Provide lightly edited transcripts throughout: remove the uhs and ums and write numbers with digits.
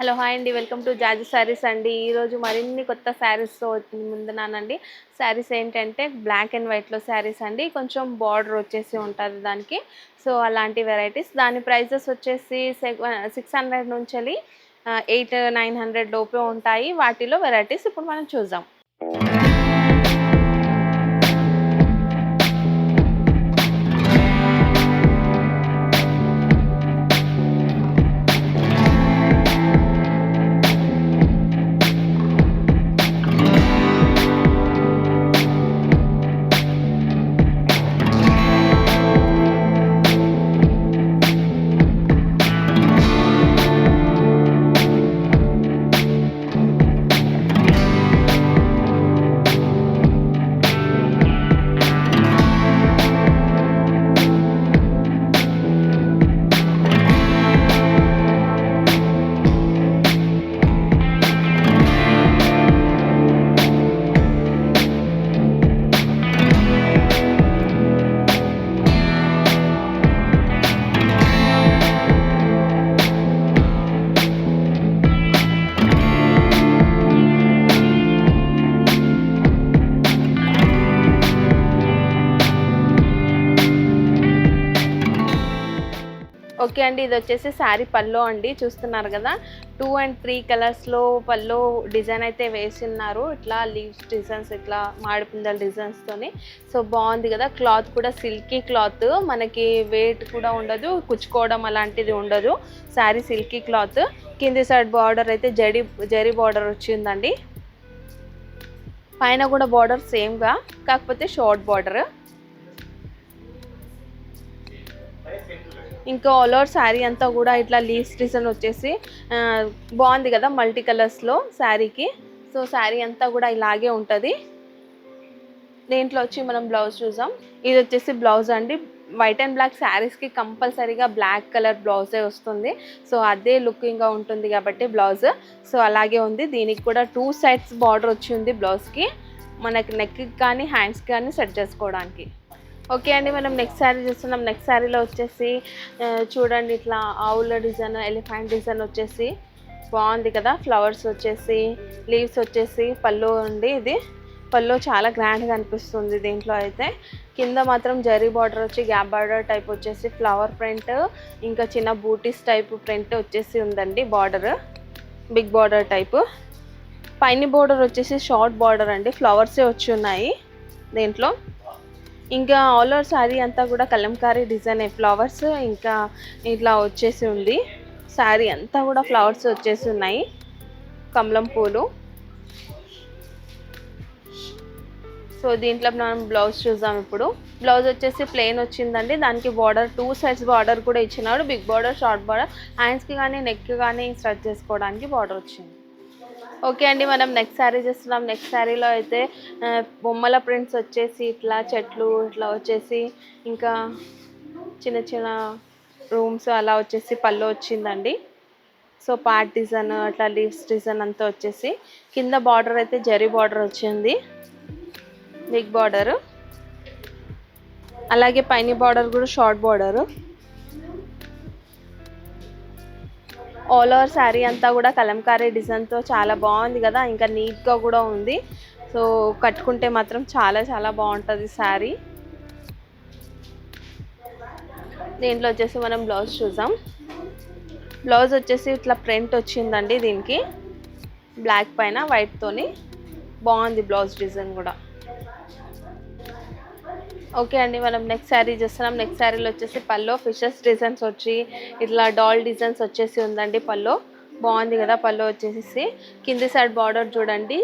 Hello hi అండి, welcome to జాజీ saris అండి. ఈరోజు మరిన్ని కొత్త శారీస్తో ముందున్నానండి. శారీస్ ఏంటంటే బ్లాక్ అండ్ వైట్లో శారీస్ అండి. కొంచెం బార్డర్ వచ్చేసి ఉంటుంది దానికి. సో అలాంటి వెరైటీస్, దాని ప్రైజెస్ వచ్చేసి 600 నుంచి 800-900 లోపే ఉంటాయి. వాటిలో వెరైటీస్ ఇప్పుడు మనం చూద్దాం. ఓకే అండి, ఇది వచ్చేసి శారీ పల్లో అండి. చూస్తున్నారు కదా, 2 and 3 కలర్స్లో పల్లో డిజైన్ అయితే వేసిన్నారు. ఇట్లా లీవ్స్ డిజైన్స్, ఇట్లా మాడిపిందల డిజైన్స్తోని. సో బాగుంది కదా. క్లాత్ కూడా సిల్కీ క్లాత్, మనకి వెయిట్ కూడా ఉండదు, కుచ్చుకోవడం అలాంటిది ఉండదు. Sari silky cloth. కింది సైడ్ బార్డర్ అయితే జరీ బార్డర్ వచ్చిందండి. పైన కూడా బార్డర్ సేమ్గా, కాకపోతే షార్ట్ బార్డర్. ఇంకా ఆల్ ఓవర్ శారీ అంతా కూడా ఇట్లా లీవ్స్ డిజైన్ వచ్చేసి బాగుంది కదా, మల్టీ కలర్స్లో శారీకి. సో శారీ అంతా కూడా ఇలాగే ఉంటుంది. దీంట్లో వచ్చి మనం బ్లౌజ్ చూసాం. ఇది వచ్చేసి బ్లౌజ్ అండి. వైట్ అండ్ బ్లాక్ శారీస్కి కంపల్సరీగా బ్లాక్ కలర్ బ్లౌజే వస్తుంది. సో అదే లుకింగ్గా ఉంటుంది కాబట్టి బ్లౌజ్. సో అలాగే ఉంది. దీనికి కూడా 2 sides బార్డర్ వచ్చి ఉంది బ్లౌజ్కి. మనకి నెక్కి కానీ హ్యాండ్స్కి కానీ సెట్ చేసుకోవడానికి. ఓకే అండి, మనం నెక్స్ట్ శారీ చూస్తున్నాం. నెక్స్ట్ శారీలో వచ్చేసి చూడండి, ఇట్లా ఆవుల డిజైన్, ఎలిఫెంట్ డిజైన్ వచ్చేసి బాగుంది కదా. ఫ్లవర్స్ వచ్చేసి, లీవ్స్ వచ్చేసి పళ్ళు అండి. ఇది పళ్ళు చాలా గ్రాండ్గా అనిపిస్తుంది దీంట్లో అయితే. కింద మాత్రం జరీ బార్డర్ వచ్చి గ్యాప్ బార్డర్ టైప్ వచ్చేసి ఫ్లవర్ ప్రింట్, ఇంకా చిన్న బూటీస్ టైప్ ప్రింట్ వచ్చేసి ఉందండి. Border big border type. పైన బార్డర్ వచ్చేసి షార్ట్ బార్డర్ అండి. ఫ్లవర్సే వచ్చి ఉన్నాయి దీంట్లో. ఇంకా ఆల్ ఓవర్ శారీ అంతా కూడా కలంకారీ డిజైన్, ఫ్లవర్స్ ఇంకా ఇట్లా వచ్చేసి ఉంది. శారీ అంతా కూడా ఫ్లవర్స్ వచ్చేసి ఉన్నాయి, కమలం పూలు. సో దీంట్లో మనం బ్లౌజ్ చూద్దాం ఇప్పుడు. బ్లౌజ్ వచ్చేసి ప్లెయిన్ వచ్చిందండి. దానికి బార్డర్ 2 sides బార్డర్ కూడా ఇచ్చినాడు. Big border, short border. హ్యాండ్స్కి కానీ నెక్కి కానీ స్ట్రెచ్ చేసుకోవడానికి బార్డర్ వచ్చింది. ఓకే అండి, మనం నెక్స్ట్ శారీ చేస్తున్నాం. నెక్స్ట్ శారీలో అయితే బొమ్మల ప్రింట్స్ వచ్చేసి ఇట్లా చెట్లు ఇట్లా వచ్చేసి, ఇంకా చిన్న చిన్న రూమ్స్ అలా వచ్చేసి పళ్ళు వచ్చిందండి. సో పార్ట్ డిజైన్, అట్లా లీవ్స్ డిజైన్ అంతా వచ్చేసి. కింద బార్డర్ అయితే జరీ బార్డర్ వచ్చింది, బిగ్ బార్డర్. అలాగే పైన బార్డర్ కూడా short border. All over sari అంతా కూడా కలంకారీ డిజైన్తో చాలా బాగుంది కదా. ఇంకా నీట్గా కూడా ఉంది. సో కట్టుకుంటే మాత్రం చాలా చాలా బాగుంటుంది శారీ. దీంట్లో వచ్చేసి మనం బ్లౌజ్ చూద్దాం. బ్లౌజ్ వచ్చేసి ఇట్లా ప్రింట్ వచ్చిందండి దీనికి, బ్లాక్ పైన వైట్తోని. బాగుంది బ్లౌజ్ డిజైన్ కూడా. ఓకే అండి, మనం నెక్స్ట్ శారీ చూస్తున్నాం. నెక్స్ట్ శారీలో వచ్చేసి పల్లో ఫిషెస్ డిజైన్స్ వచ్చి ఇట్లా డాల్ డిజైన్స్ వచ్చేసి ఉందండి. పల్లో బాగుంది కదా. పల్లో వచ్చేసి కింది సైడ్ బార్డర్ చూడండి,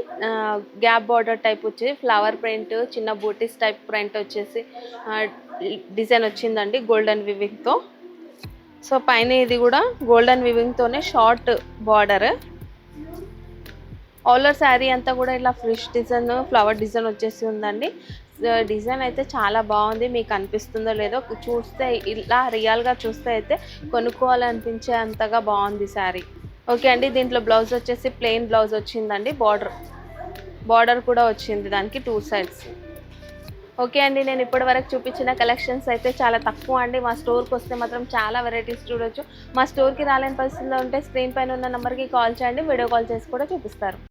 గ్యాప్ బార్డర్ టైప్ వచ్చి ఫ్లవర్ ప్రింట్, చిన్న బూటీస్ టైప్ ప్రింట్ వచ్చేసి డిజైన్ వచ్చిందండి గోల్డెన్ వివింగ్తో. సో పైన ఇది కూడా గోల్డెన్ వివింగ్తోనే short border. All over sari అంతా కూడా ఇలా ఫిష్ డిజైన్, ఫ్లవర్ డిజైన్ వచ్చేసి ఉందండి. డిజైన్ అయితే చాలా బాగుంది. మీకు అనిపిస్తుందో లేదో, చూస్తే ఇలా రియల్గా చూస్తే అయితే కొనుక్కోవాలనిపించే అంతగా బాగుంది శారీ. ఓకే అండి, దీంట్లో బ్లౌజ్ వచ్చేసి ప్లెయిన్ బ్లౌజ్ వచ్చిందండి. బార్డర్ కూడా వచ్చింది దానికి 2 sides. ఓకే అండి. నేను ఇప్పటి వరకు చూపించిన కలెక్షన్స్ అయితే చాలా తక్కువ అండి. మా స్టోర్‌కి వస్తే మాత్రం చాలా వెరైటీస్ చూడొచ్చు. మా స్టోర్‌కి రాలేని పరిస్థితిలో ఉంటే స్క్రీన్ పైన ఉన్న నంబర్‌కి కాల్ చేయండి. వీడియో కాల్ చేసి కూడా చూపిస్తారు.